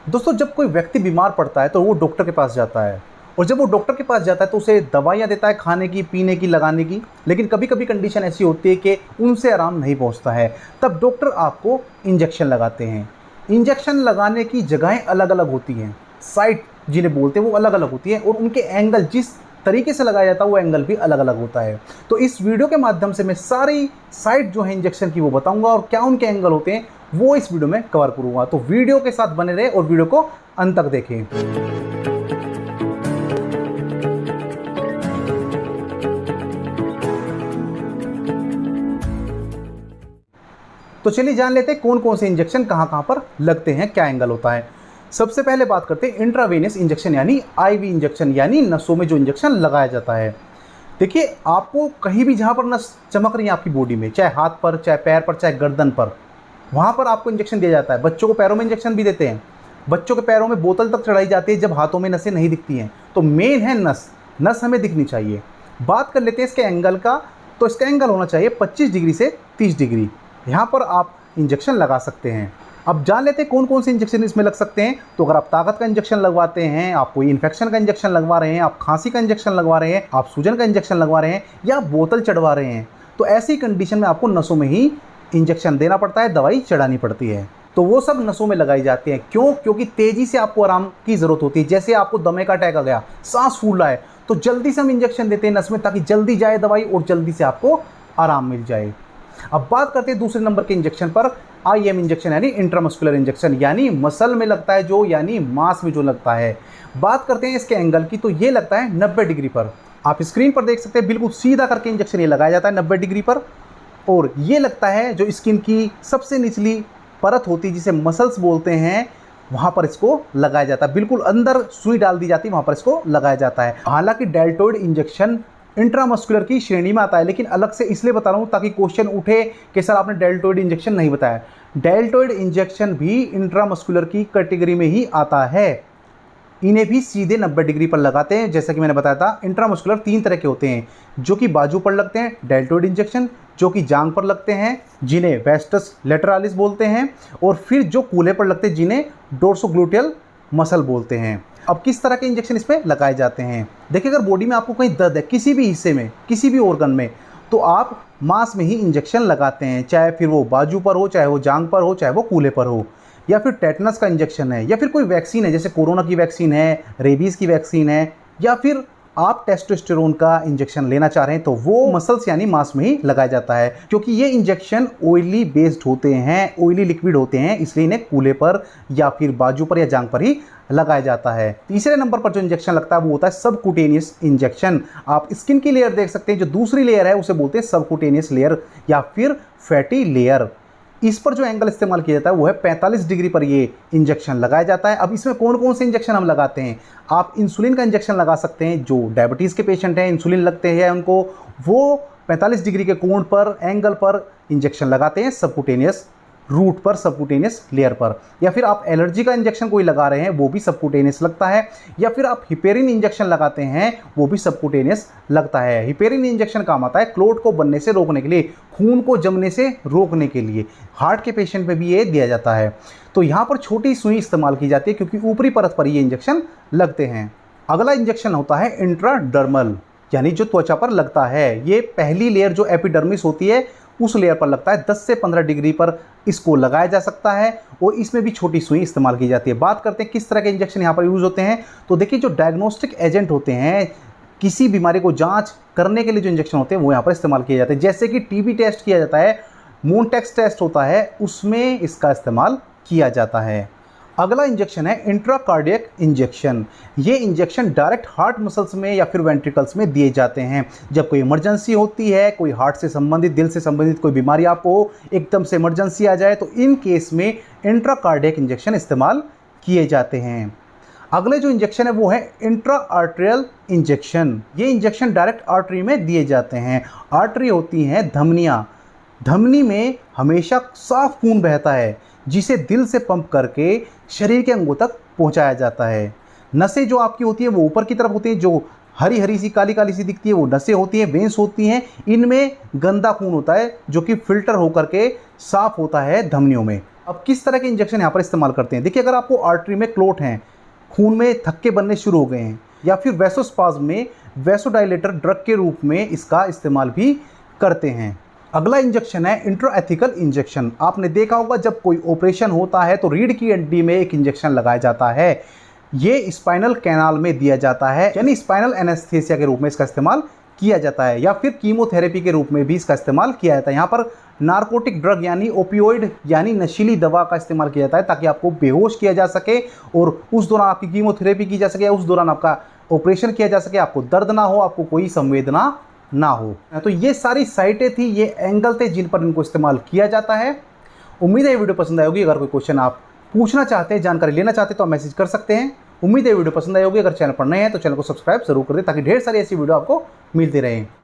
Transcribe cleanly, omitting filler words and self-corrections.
दोस्तों, जब कोई व्यक्ति बीमार पड़ता है तो वो डॉक्टर के पास जाता है, और जब वो डॉक्टर के पास जाता है तो उसे दवाइयाँ देता है खाने की, पीने की, लगाने की। लेकिन कभी कभी कंडीशन ऐसी होती है कि उनसे आराम नहीं पहुंचता है, तब डॉक्टर आपको इंजेक्शन लगाते हैं। इंजेक्शन लगाने की जगहें अलग अलग होती हैं, साइट जिन्हें बोलते हैं वो अलग अलग होती हैं, और उनके एंगल जिस तरीके से लगाया जाता है वो एंगल भी अलग अलग होता है। तो इस वीडियो के माध्यम से मैं सारी साइट जो है इंजेक्शन की वो बताऊंगा, और क्या उनके एंगल होते हैं वो इस वीडियो में कवर करूंगा। तो वीडियो के साथ बने रहे और वीडियो को अंत तक देखें। तो चलिए जान लेते हैं कौन कौन से इंजेक्शन कहां कहां पर लगते हैं, क्या एंगल होता है। सबसे पहले बात करते हैं इंट्रावेनस इंजेक्शन यानी आईवी इंजेक्शन, यानी नसों में जो इंजेक्शन लगाया जाता है। देखिए, आपको कहीं भी जहां पर नस चमक रही है आपकी बॉडी में, चाहे हाथ पर, चाहे पैर पर, चाहे गर्दन पर, वहाँ पर आपको इंजेक्शन दिया जाता है। बच्चों को पैरों में इंजेक्शन भी देते हैं। बच्चों के पैरों में बोतल तक चढ़ाई जाती है जब हाथों में नसें नहीं दिखती हैं। तो मेन है नस, नस हमें दिखनी चाहिए। बात कर लेते हैं इसके एंगल का। तो इसका एंगल होना चाहिए 25 डिग्री से 30 डिग्री। यहाँ पर आप इंजेक्शन लगा सकते हैं। अब जान लेते हैं कौन कौन से इंजेक्शन इसमें लग सकते हैं। तो अगर आप ताकत का इंजेक्शन लगवाते हैं, आप कोई इन्फेक्शन का इंजेक्शन लगवा रहे हैं, आप खांसी का इंजेक्शन लगवा रहे हैं, आप सूजन का इंजेक्शन लगवा रहे हैं, या बोतल चढ़वा रहे हैं, तो ऐसी कंडीशन में आपको नसों में ही इंजेक्शन देना पड़ता है, दवाई चढ़ानी पड़ती है। तो वो सब नसों में लगाई जाती है। क्यों? क्योंकि तेजी से आपको आराम की ज़रूरत होती है। जैसे आपको दमे का अटैक आ गया, सांस फूल रहा है, तो जल्दी से हम इंजेक्शन देते हैं नस में, ताकि जल्दी जाए दवाई और जल्दी से आपको आराम मिल जाए। अब बात करते हैं दूसरे नंबर के इंजेक्शन पर, आईएम इंजेक्शन यानी इंट्रामस्कुलर इंजेक्शन, यानी मसल में लगता है जो, यानी मांस में जो लगता है। बात करते हैं इसके एंगल की, तो ये लगता है 90 डिग्री पर। आप स्क्रीन पर देख सकते हैं, बिल्कुल सीधा करके इंजेक्शन ये लगाया जाता है 90 डिग्री पर। और ये लगता है जो स्किन की सबसे निचली परत होती है, जिसे मसल्स बोलते हैं, वहाँ पर इसको लगाया जाता है। बिल्कुल अंदर सुई डाल दी जाती है, वहाँ पर इसको लगाया जाता है। हालांकि डेल्टॉइड इंजेक्शन इंट्रामस्कुलर की श्रेणी में आता है, लेकिन अलग से इसलिए बता रहा हूँ ताकि क्वेश्चन उठे कि सर आपने डेल्टॉइड इंजेक्शन नहीं बताया। डेल्टॉइड इंजेक्शन भी इंट्रामस्कुलर की कैटेगरी में ही आता है। इन्हें भी सीधे 90 डिग्री पर लगाते हैं। जैसा कि मैंने बताया था, इंट्रामस्कुलर 3 तरह के होते हैं, जो कि बाजू पर लगते हैं डेल्टॉइड इंजेक्शन, जो कि जांग पर लगते हैं जिन्हें वेस्टस लेटरालिस बोलते हैं, और फिर जो कूल्हे पर लगते हैं जिन्हें डोर्सोग्लूटियल मसल बोलते हैं। अब किस तरह के इंजेक्शन इसमें लगाए जाते हैं? देखिए, अगर बॉडी में आपको कहीं दर्द है किसी भी हिस्से में, किसी भी ऑर्गन में, तो आप मांस में ही इंजेक्शन लगाते हैं, चाहे फिर वो बाजू पर हो, चाहे वो जांग पर हो, चाहे वो कूल्हे पर हो। या फिर टेटनस का इंजेक्शन है, या फिर कोई वैक्सीन है, जैसे कोरोना की वैक्सीन है, रेबीज़ की वैक्सीन है, या फिर आप टेस्टोस्टेरोन का इंजेक्शन लेना चाह रहे हैं, तो वो मसल्स यानी मांस में ही लगाया जाता है। क्योंकि ये इंजेक्शन ऑयली बेस्ड होते हैं, ऑयली लिक्विड होते हैं, इसलिए इन्हें कूल्हे पर या फिर बाजू पर या जांग पर ही लगाया जाता है। तीसरे नंबर पर जो इंजेक्शन लगता है वो होता है सबक्यूटेनियस इंजेक्शन। आप स्किन की लेयर देख सकते हैं, जो दूसरी लेयर है उसे बोलते हैं सबक्यूटेनियस लेयर या फिर फैटी लेयर। इस पर जो एंगल इस्तेमाल किया जाता है वो है 45 डिग्री पर ये इंजेक्शन लगाया जाता है। अब इसमें कौन कौन से इंजेक्शन हम लगाते हैं? आप इंसुलिन का इंजेक्शन लगा सकते हैं, जो डायबिटीज़ के पेशेंट हैं, इंसुलिन लगते हैं उनको, वो 45 डिग्री के कोण पर, एंगल पर इंजेक्शन लगाते हैं सबक्यूटेनियस रूट पर, सबक्यूटेनियस लेयर पर। या फिर आप एलर्जी का इंजेक्शन कोई लगा रहे हैं, वो भी सबक्यूटेनियस लगता है। या फिर आप हिपेरिन इंजेक्शन लगाते हैं, वो भी सबक्यूटेनियस लगता है। हिपेरिन इंजेक्शन काम आता है क्लोट को बनने से रोकने के लिए, खून को जमने से रोकने के लिए। हार्ट के पेशेंट में भी ये दिया जाता है। तो यहाँ पर छोटी सुई इस्तेमाल की जाती है, क्योंकि ऊपरी परत पर ये इंजेक्शन लगते हैं। अगला इंजेक्शन होता है इंट्राडर्मल, यानी जो त्वचा पर लगता है। ये पहली लेयर जो एपिडर्मिस होती है उस लेयर पर लगता है। 10 से 15 डिग्री पर इसको लगाया जा सकता है, और इसमें भी छोटी सुई इस्तेमाल की जाती है। बात करते हैं किस तरह के इंजेक्शन यहाँ पर यूज़ होते हैं। तो देखिए, जो डायग्नोस्टिक एजेंट होते हैं, किसी बीमारी को जांच करने के लिए जो इंजेक्शन होते हैं वो यहाँ पर इस्तेमाल किए जाते हैं। जैसे कि टीबी टेस्ट किया जाता है, मोनटेक्स टेस्ट होता है, उसमें इसका इस्तेमाल किया जाता है। अगला इंजेक्शन है इंट्राकार्डियक इंजेक्शन। ये इंजेक्शन डायरेक्ट हार्ट मसल्स में या फिर वेंट्रिकल्स में दिए जाते हैं। जब कोई इमरजेंसी होती है, कोई हार्ट से संबंधित, दिल से संबंधित कोई बीमारी आपको एकदम से इमरजेंसी आ जाए, तो इन केस में इंट्राकार्डियक इंजेक्शन इस्तेमाल किए जाते हैं। अगले जो इंजेक्शन है वो है इंट्रा आर्टेरियल इंजेक्शन। ये इंजेक्शन डायरेक्ट आर्टरी में दिए जाते हैं। आर्टरी होती हैं धमनियाँ। धमनी में हमेशा साफ खून बहता है, जिसे दिल से पंप करके शरीर के अंगों तक पहुंचाया जाता है। नसें जो आपकी होती है वो ऊपर की तरफ होती है, जो हरी हरी सी काली काली सी दिखती है वो नसें होती हैं, वेंस होती हैं। इनमें गंदा खून होता है जो कि फिल्टर होकर के साफ होता है धमनियों में। अब किस तरह के इंजेक्शन यहाँ पर इस्तेमाल करते हैं? देखिए, अगर आपको आर्टरी में क्लोट हैं, खून में थक्के बनने शुरू हो गए हैं, या फिर वैसोस्पाज्म में वैसोडाइलेटर ड्रग के रूप में इसका इस्तेमाल भी करते हैं। अगला इंजेक्शन है इंट्राएथिकल इंजेक्शन। आपने देखा होगा जब कोई ऑपरेशन होता है तो रीढ़ की हड्डी में एक इंजेक्शन लगाया जाता है। ये स्पाइनल कैनाल में दिया जाता है, यानी स्पाइनल एनेस्थेसिया के रूप में इसका इस्तेमाल किया जाता है, या फिर कीमोथेरेपी के रूप में भी इसका इस्तेमाल किया जाता है। यहाँ पर नार्कोटिक ड्रग यानी ओपियोइड यानी नशीली दवा का इस्तेमाल किया जाता है ताकि आपको बेहोश किया जा सके और उस दौरान आपकी कीमोथेरेपी की जा सके, उस दौरान आपका ऑपरेशन किया जा सके, आपको दर्द ना हो, आपको कोई संवेदना ना हो। तो ये सारी साइटें थी, ये एंगल थे जिन पर इनको इस्तेमाल किया जाता है। उम्मीद है ये वीडियो पसंद आई होगी। अगर कोई क्वेश्चन आप पूछना चाहते हैं, जानकारी लेना चाहते हैं तो आप मैसेज कर सकते हैं। उम्मीद है वीडियो पसंद आई होगी। अगर चैनल पर नए हैं तो चैनल को सब्सक्राइब जरूर कर दें ताकि ढेर सारी ऐसी वीडियो आपको मिलती रहें।